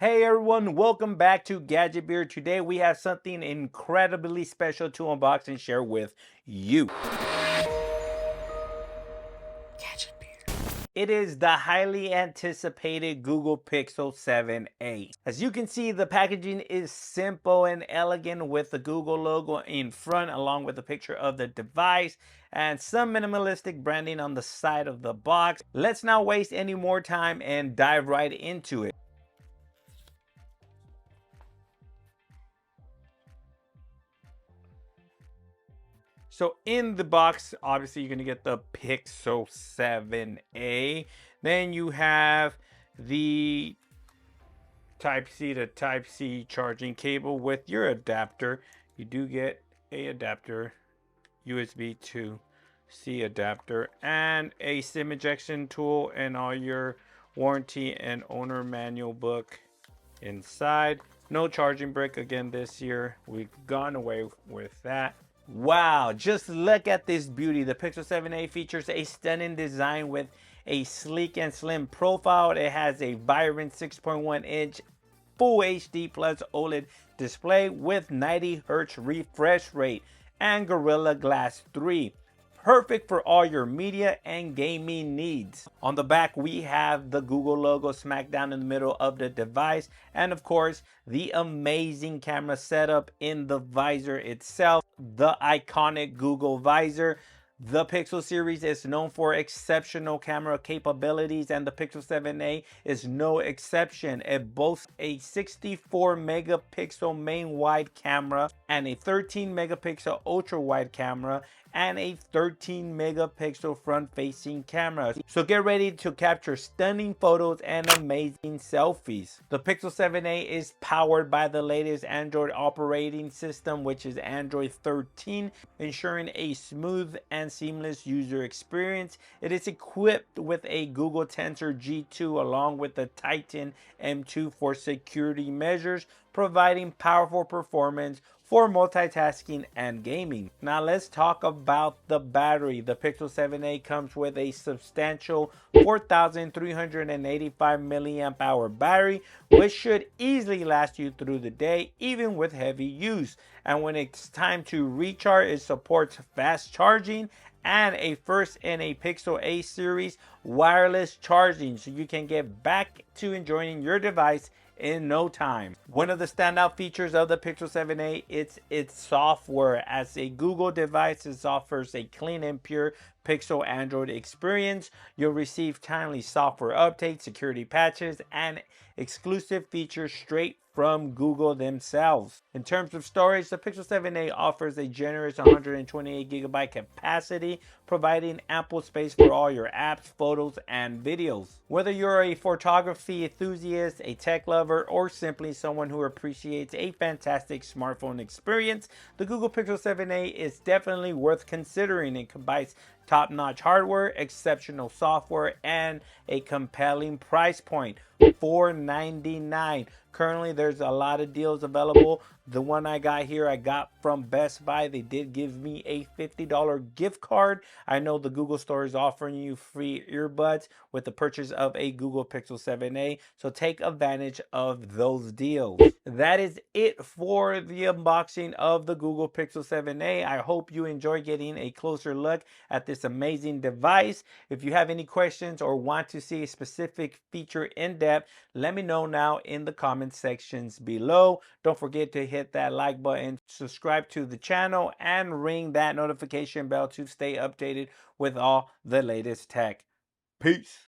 Hey everyone, welcome back to Gadget Beer. Today we have something incredibly special to unbox and share with you. Gadget Beer. It is the highly anticipated Google Pixel 7a. As you can see, the packaging is simple and elegant with the Google logo in front along with a picture of the device and some minimalistic branding on the side of the box. Let's not waste any more time and dive right into it. So in the box, obviously you're going to get the Pixel 7a. Then you have the Type-C to Type-C charging cable with your adapter. You do get a adapter, USB to C adapter, and a SIM ejection tool and all your warranty and owner manual book inside. No charging brick again this year. We've gone away with that. Wow, just look at this beauty. The Pixel 7a features a stunning design with a sleek and slim profile. It has a vibrant 6.1-inch Full HD Plus OLED display with 90 Hz refresh rate and Gorilla Glass 3. Perfect for all your media and gaming needs. On the back, we have the Google logo smack down in the middle of the device, and of course, the amazing camera setup in the visor itself, the iconic Google visor. The Pixel series is known for exceptional camera capabilities, and the Pixel 7a is no exception. It boasts a 64 megapixel main wide camera and a 13 megapixel ultra wide camera and a 13 megapixel front facing camera. So get ready to capture stunning photos and amazing selfies. The Pixel 7a is powered by the latest Android operating system, which is Android 13, ensuring a smooth and seamless user experience. It is equipped with a Google Tensor G2 along with the Titan M2 for security measures, providing powerful performance for multitasking and gaming. Now let's talk about the battery. The Pixel 7a comes with a substantial 4,385 milliamp hour battery, which should easily last you through the day, even with heavy use. And when it's time to recharge, it supports fast charging and a first in a Pixel A series wireless charging, so you can get back to enjoying your device in no time. One of the standout features of the Pixel 7a is its software. As a Google device, it offers a clean and pure Pixel Android experience. You'll receive timely software updates, security patches, and exclusive features straight from Google themselves. In terms of storage, the Pixel 7a offers a generous 128GB capacity, providing ample space for all your apps, photos, and videos. Whether you're a photography enthusiast, a tech lover, or simply someone who appreciates a fantastic smartphone experience, the Google Pixel 7a is definitely worth considering. It combines top-notch hardware, exceptional software, and a compelling price point. $499. Currently, there's a lot of deals available. The one I got here, I got from Best Buy. They did give me a $50 gift card. I know the Google store is offering you free earbuds with the purchase of a Google Pixel 7a. So take advantage of those deals. That is it for the unboxing of the Google Pixel 7a. I hope you enjoy getting a closer look at this amazing device. If you have any questions or want to see a specific feature in depth, let me know now in the comment sections below. Don't forget to hit that like button, subscribe to the channel, and ring that notification bell to stay updated with all the latest tech. Peace.